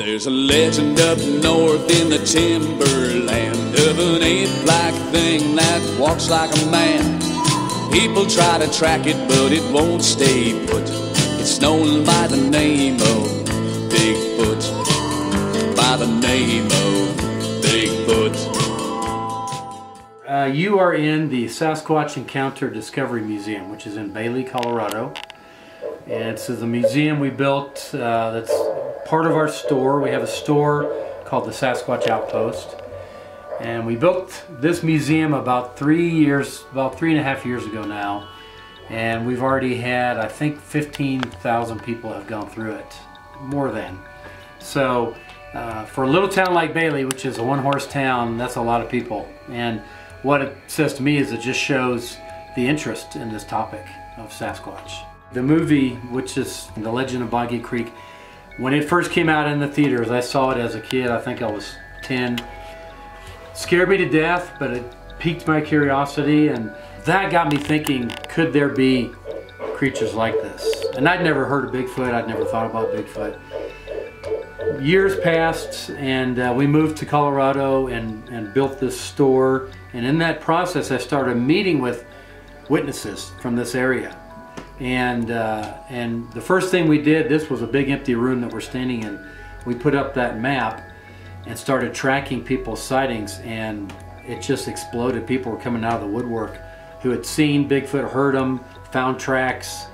There's a legend up north in the timberland of an ape-like thing that walks like a man. People try to track it, but it won't stay put. It's known by the name of Bigfoot. By the name of Bigfoot. You are in the Sasquatch Encounter Discovery Museum, which is in Bailey, Colorado. And this is a museum we built that's part of our store. We have a store called the Sasquatch Outpost. And we built this museum about 3.5 years ago now. And we've already had, I think, 15,000 people have gone through it. More than. So for a little town like Bailey, which is a one-horse town, that's a lot of people. And what it says to me is it just shows the interest in this topic of Sasquatch. The movie, which is The Legend of Boggy Creek, when it first came out in the theaters, I saw it as a kid. I think I was 10. Scared me to death, but it piqued my curiosity, and that got me thinking, could there be creatures like this? And I'd never heard of Bigfoot. I'd never thought about Bigfoot. Years passed, and we moved to Colorado and built this store. And in that process, I started meeting with witnesses from this area. And the first thing we did, this was a big empty room that we're standing in. We put up that map and started tracking people's sightings, and it just exploded. People were coming out of the woodwork who had seen Bigfoot, heard them, found tracks,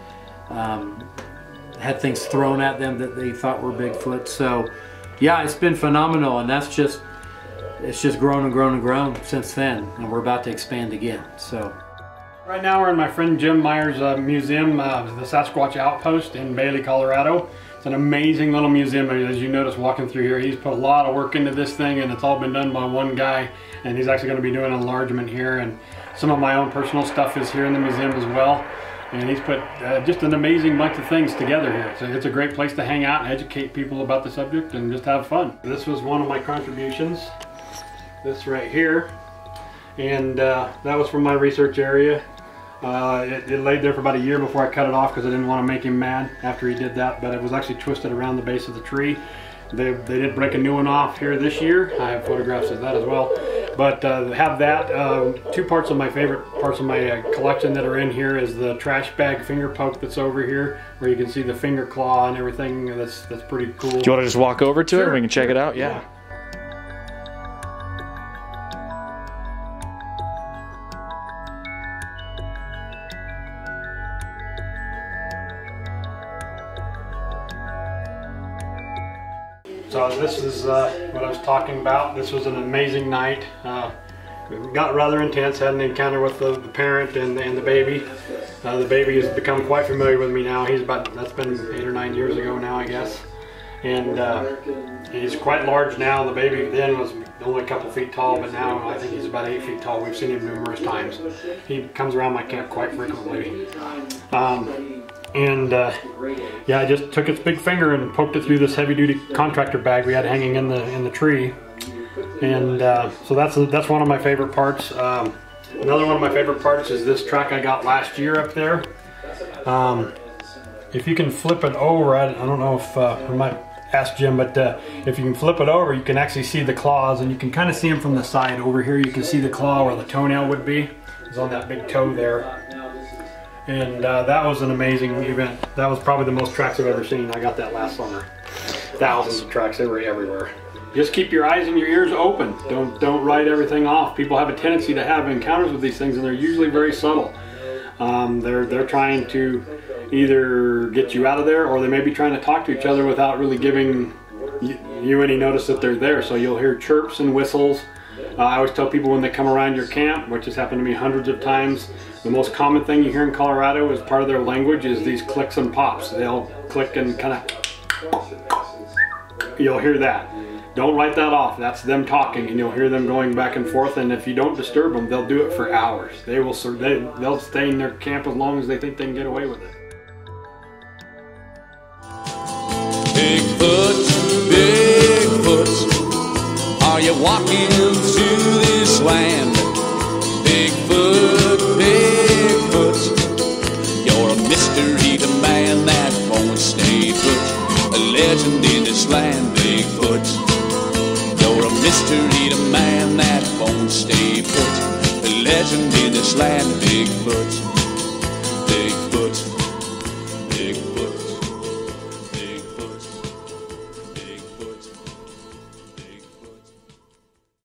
had things thrown at them that they thought were Bigfoot. So yeah, it's been phenomenal, and it's just grown and grown and grown since then, and we're about to expand again. So right now we're in my friend Jim Meyer's museum, the Sasquatch Outpost in Bailey, Colorado. It's an amazing little museum. As you notice walking through here, he's put a lot of work into this thing, and it's all been done by one guy, and he's actually going to be doing an enlargement here, and some of my own personal stuff is here in the museum as well. And he's put just an amazing bunch of things together here. So it's a great place to hang out and educate people about the subject and just have fun. This was one of my contributions, this right here, and that was from my research area. It laid there for about a year before I cut it off because I didn't want to make him mad after he did that, but it was actually twisted around the base of the tree. They did break a new one off here this year. I have photographs of that as well. But have that. Two parts of my favorite parts of my collection that are in here is the trash bag finger poke that's over here, where you can see the finger claw and everything. That's pretty cool. Do you want to just walk over to it and we can check it out? Yeah. So this is what I was talking about. This was an amazing night. It got rather intense. Had an encounter with the parent and the baby. The baby has become quite familiar with me now. That's been 8 or 9 years ago now, I guess. And he's quite large now. The baby then was only a couple feet tall, but now I think he's about 8 feet tall. We've seen him numerous times. He comes around my camp quite frequently. Yeah, I just took its big finger and poked it through this heavy-duty contractor bag we had hanging in the tree, and so that's one of my favorite parts. Another one of my favorite parts is this track I got last year up there. If you can flip it over, I don't know if I might ask Jim, but if you can flip it over, you can actually see the claws, and you can kind of see them from the side. Over here, you can see the claw where the toenail would be. It's on that big toe there. And that was an amazing event. That was probably the most tracks I've ever seen. I got that last summer. Thousands of tracks, they were everywhere. Just keep your eyes and your ears open. Don't write everything off. People have a tendency to have encounters with these things, and they're usually very subtle. They're trying to either get you out of there, or they may be trying to talk to each other without really giving you any notice that they're there. So you'll hear chirps and whistles. I always tell people when they come around your camp, which has happened to me hundreds of times, the most common thing you hear in Colorado as part of their language is these clicks and pops. They'll click and kind of, you'll hear that. Don't write that off. That's them talking, and you'll hear them going back and forth, and if you don't disturb them, they'll do it for hours. They'll stay in their camp as long as they think they can get away with it. Bigfoot, Bigfoot, are you walking through this land? Bigfoot, Bigfoot, you're a mystery to man that won't stay put. A legend legend in this land, Bigfoot. You're a mystery to man that won't stay put. A legend in this land, Bigfoot.